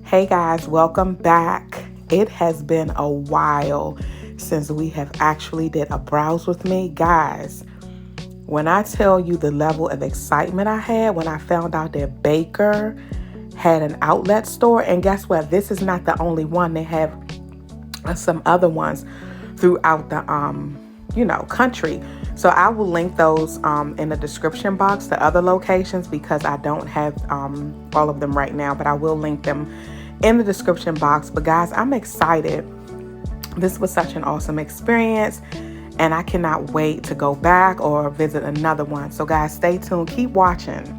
Hey guys, welcome back. It has been a while since we have actually did a browse with me. Guys, when I tell you the level of excitement I had when I found out that Baker had an outlet store, and guess what? This is not the only one. They have some other ones throughout the country. So I will link those in the description box, the other locations, because I don't have all of them right now, but I will link them in the description box. But guys, I'm excited. This was such an awesome experience, and I cannot wait to go back or visit another one. So guys, stay tuned, keep watching.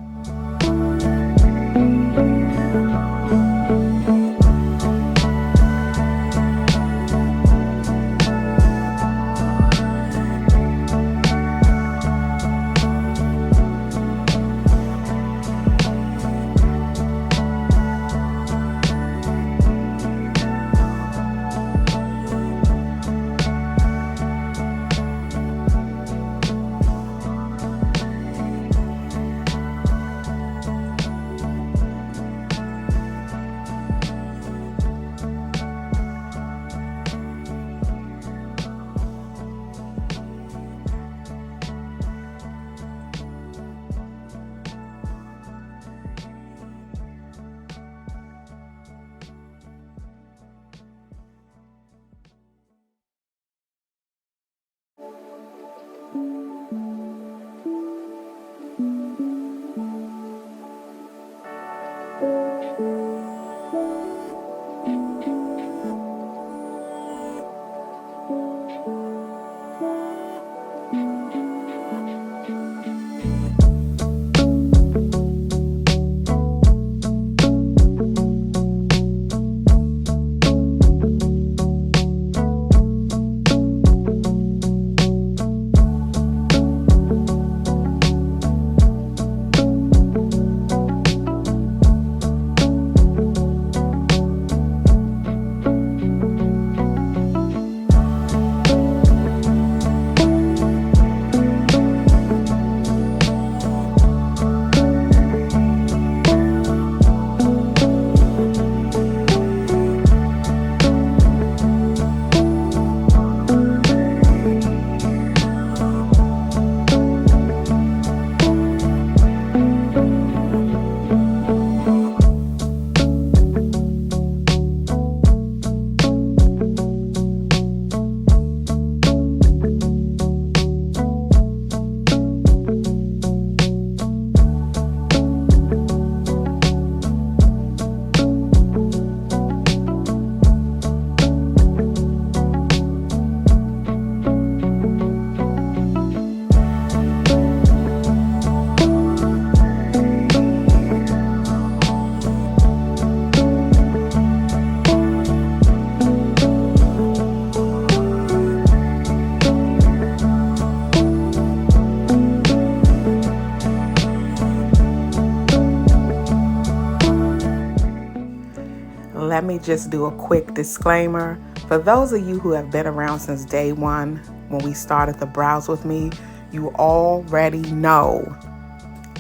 Let me just do a quick disclaimer. For those of you who have been around since day one, when we started the browse with me, you already know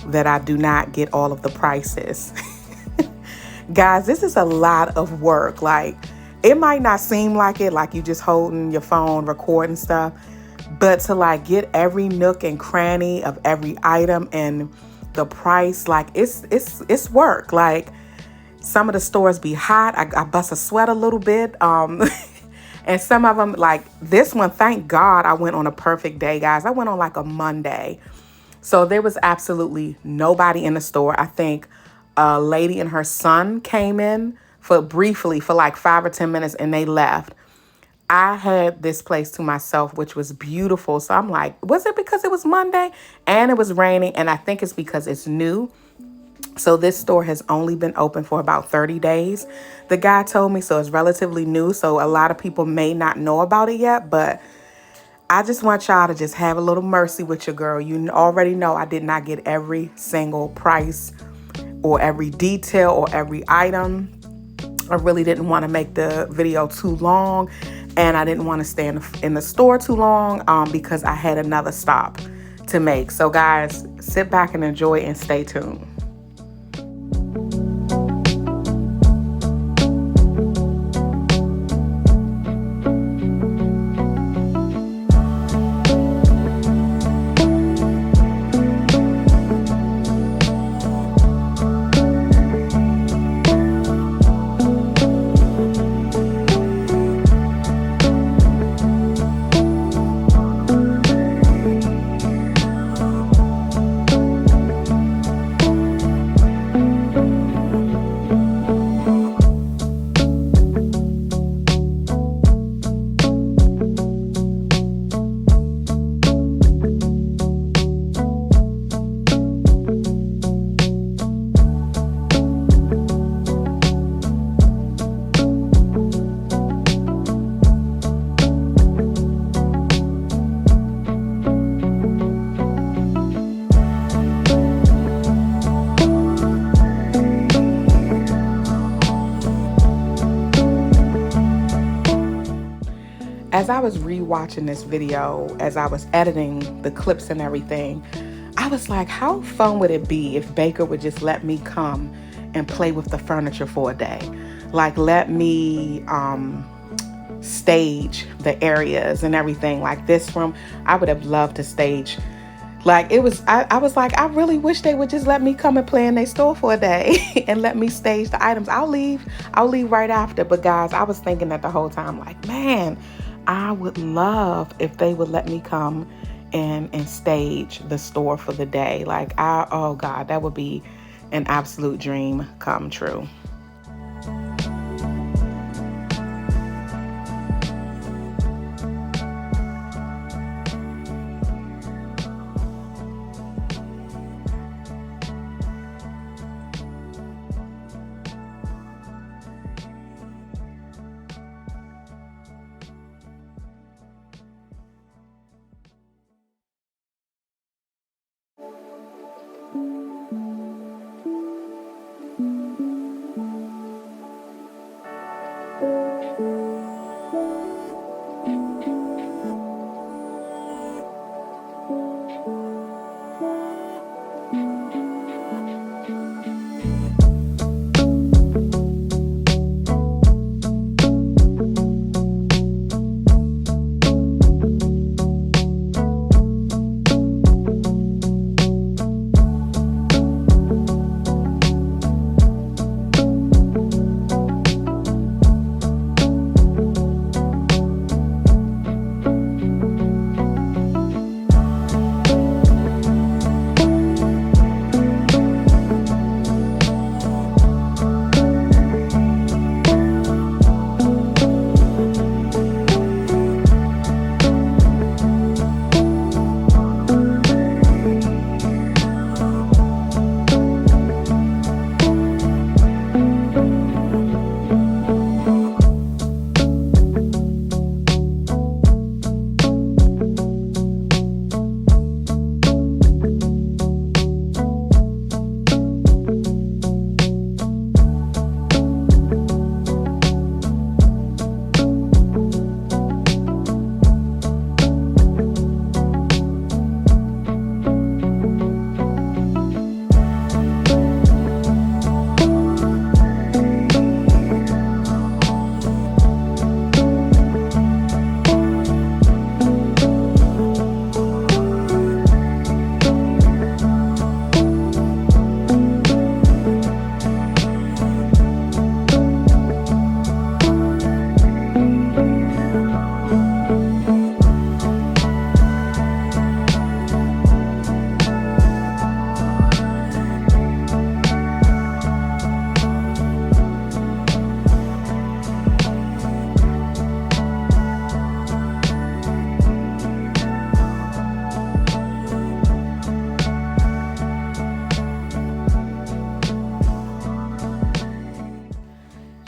that I do not get all of the prices. Guys, this is a lot of work. Like, it might not seem like it, like you just holding your phone, recording stuff, but to like get every nook and cranny of every item and the price, like it's work. Like, some of the stores be hot. I bust a sweat a little bit. And some of them, like this one, thank God I went on a perfect day, guys. I went on like a Monday. So there was absolutely nobody in the store. I think a lady and her son came in briefly for like 5 or 10 minutes and they left. I had this place to myself, which was beautiful. So I'm like, was it because it was Monday and it was raining? And I think it's because it's new. So this store has only been open for about 30 days. The guy told me, so it's relatively new. So a lot of people may not know about it yet, but I just want y'all to just have a little mercy with your girl. You already know I did not get every single price or every detail or every item. I really didn't want to make the video too long, and I didn't want to stay in the store too long because I had another stop to make. So guys, sit back and enjoy and stay tuned. as I was rewatching this video, as I was editing the clips and everything, I was like, how fun would it be if Baker would just let me come and play with the furniture for a day? Like, let me stage the areas and everything. Like this room, I would have loved to stage. Like it was, I was like, I really wish they would just let me come and play in their store for a day and let me stage the items. I'll leave right after. But guys, I was thinking that the whole time, like, man, I would love if they would let me come and stage the store for the day. Like, oh God, that would be an absolute dream come true.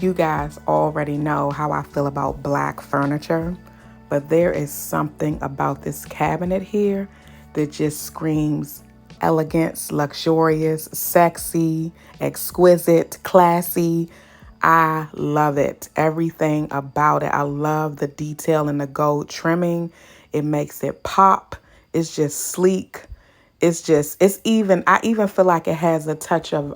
You guys already know how I feel about black furniture, but there is something about this cabinet here that just screams elegance, luxurious, sexy, exquisite, classy. I love it. Everything about it. I love the detail in the gold trimming. It makes it pop. It's just sleek. I even feel like it has a touch of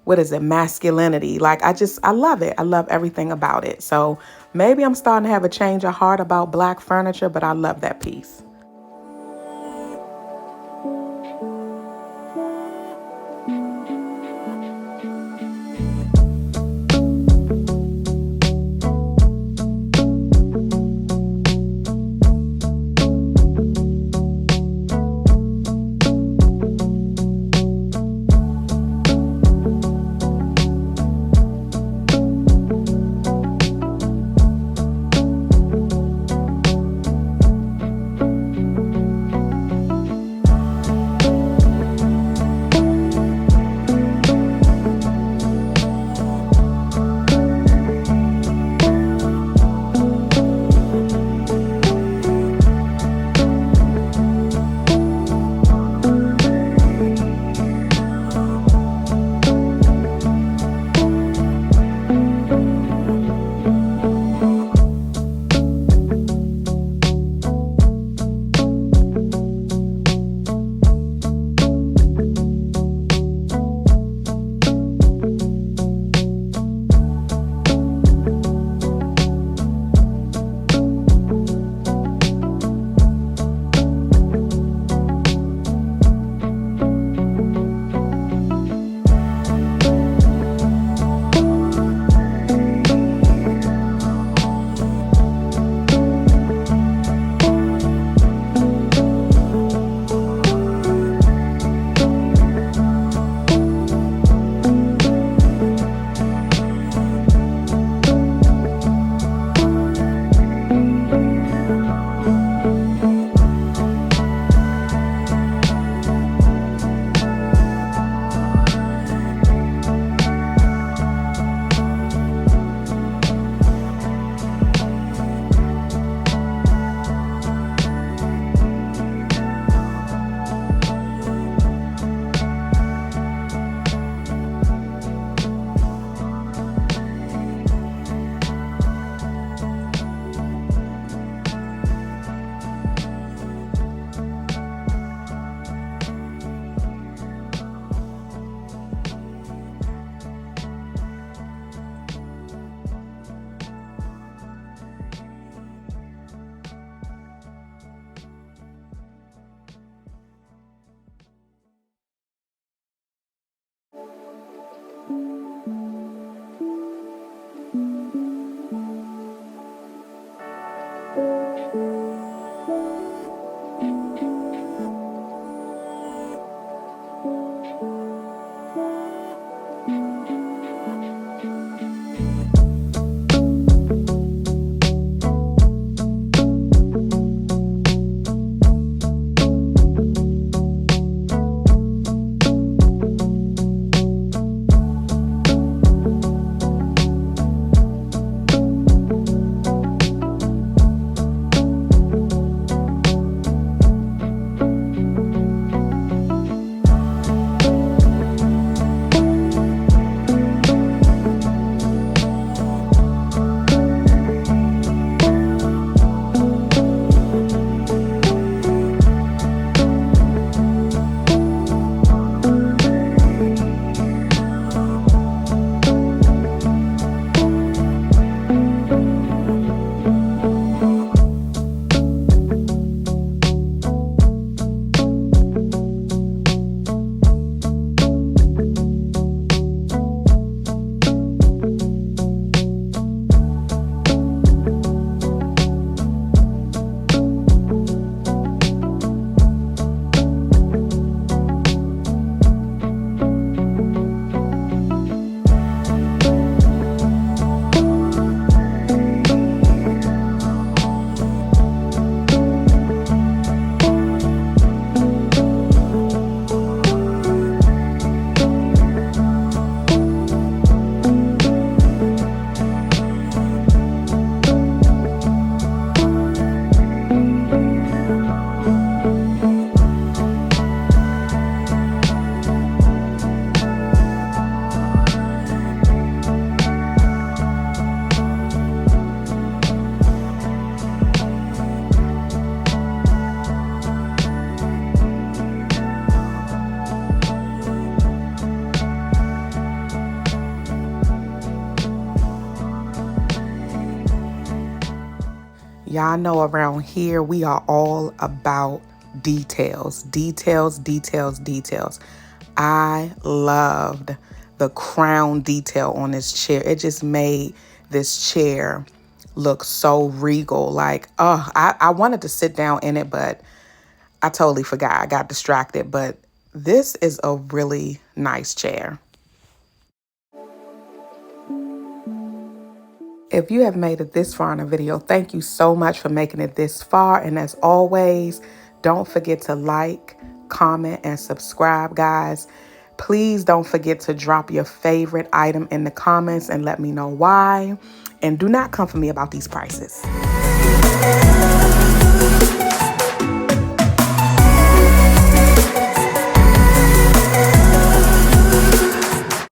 masculinity. Like, I love it. I love everything about it. So maybe I'm starting to have a change of heart about black furniture, but I love that piece. Y'all know around here we are all about details, details, details, details. I loved the crown detail on this chair. It just made this chair look so regal. Like, oh, I wanted to sit down in it, but I totally forgot. I got distracted. But this is a really nice chair. If you have made it this far in a video, thank you so much for making it this far. And as always, don't forget to like, comment, and subscribe, guys. Please don't forget to drop your favorite item in the comments and let me know why. And do not come for me about these prices.